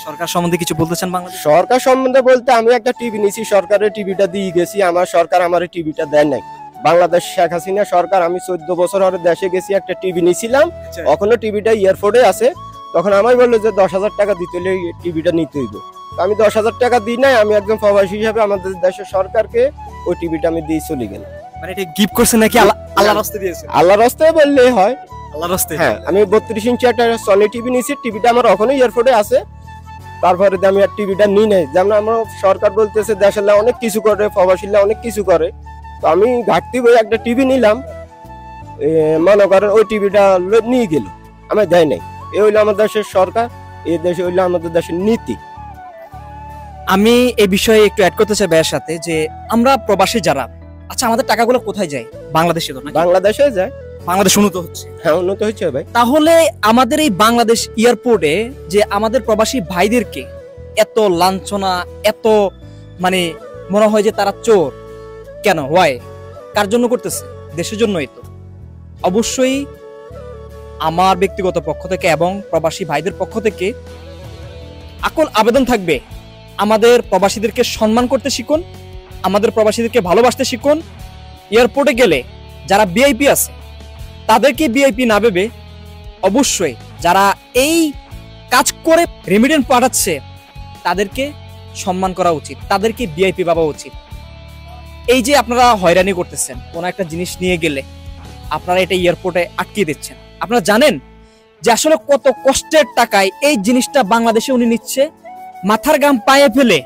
সরকার সম্বন্ধে কিছু বলতে চান বাংলাদেশ? সরকার সম্বন্ধে বলতে আমি একটা টিভি নিছি, সরকারের টিভিটা দিয়ে গেছি, আমার সরকার আমার টিভিটা দেয় নাই। বাংলাদেশ শেখ হাসিনা সরকার, আমি 14 বছর ধরে দেশে গেছি, একটা টিভি নিছিলাম, এখনো টিভিটা এয়ারপোর্টে আছে। তখন আমায় বললো যে 10,000 টাকা দিতে হলে টিভিটা নিতে হইব। আমি 10,000 টাকা দিই নাই, আমি একজন প্রবাসী হিসাবে আমাদের দেশের সরকারকে ওই টিভিটা আমি দিয়ে চলে গেলাম। মানে এটা গিফট করছেন নাকি আল্লাহর রাস্তায় দিয়েছেন? আল্লাহর রাস্তায় বললেই হয়, আল্লাহর রাস্তায়। হ্যাঁ, আমি 32 ইঞ্চি একটা সনি টিভি নিছি, টিভিটা আমার এখনো এয়ারপোর্টে আছে। তারপরে আমি আর টিভিটা নিই নাই, যেমন আমরা সরকার বলতেছে দেশের অনেক কিছু করে, প্রবাসীরা অনেক কিছু করে, তো আমি ঘাটতি বই একটা টিভি নিলাম, মনে করেন ওই টিভিটা নিয়ে গেল, আমি দেয় নাই। এ হইলো আমাদের দেশের সরকার, এই দেশে হইলো আমাদের দেশের নীতি। আমি এই বিষয়ে একটু অ্যাড করতে চাই ভাইয়ের সাথে, যে আমরা প্রবাসী যারা, আচ্ছা আমাদের টাকাগুলো কোথায় যায়? বাংলাদেশে তো নাকি? বাংলাদেশে যায়। বাংলাদেশ উন্নত হচ্ছে। হ্যাঁ, উন্নত হচ্ছে ভাই। তাহলে আমাদের এই বাংলাদেশ এয়ারপোর্টে যে আমাদের প্রবাসী ভাইদেরকে এত লাঞ্ছনা, এত মানে মনে হয় যে তারা চোর, কেন? ওয়াই? কার জন্য করতেছে? দেশের জন্যই তো। অবশ্যই আমার ব্যক্তিগত পক্ষ থেকে এবং প্রবাসী ভাইদের পক্ষ থেকে আকুল আবেদন থাকবে, আমাদের প্রবাসীদেরকে সম্মান করতে শিখুন, আমাদের প্রবাসীদেরকে ভালোবাসতে শিখুন। এয়ারপোর্টে গেলে যারা ভিআইপি আছে তাদেরকে ভিআইপি না ভেবে অবশ্যই যারা এই কাজ করে রেমিটেন্স পাঠাচ্ছে তাদেরকে সম্মান করা উচিত, তাদেরকে ভিআইপি ভাবা উচিত। এই যে আপনারা হয়রানি করতেছেন কোন একটা জিনিস নিয়ে গেলে, আপনারা এটা এয়ারপোর্টে আটকিয়ে দিচ্ছেন, আপনারা জানেন যে আসলে কত কষ্টের টাকায় এই জিনিসটা বাংলাদেশে উনি নিচ্ছে, মাথার ঘাম পায়ে ফেলে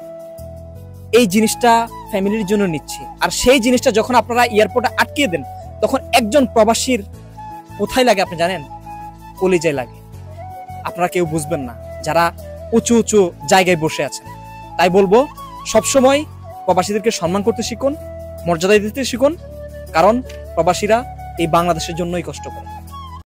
এই জিনিসটা ফ্যামিলির জন্য নিচ্ছে। আর সেই জিনিসটা যখন আপনারা এয়ারপোর্টে আটকিয়ে দেন, তখন একজন প্রবাসীর কোথায় লাগে আপনি জানেন? কলিজায় লাগে। আপনারা কেউ বুঝবেন না যারা উঁচু উঁচু জায়গায় বসে আছেন। তাই বলবো, সবসময় প্রবাসীদেরকে সম্মান করতে শিখুন, মর্যাদা দিতে শিখুন, কারণ প্রবাসীরা এই বাংলাদেশের জন্যই কষ্ট করে।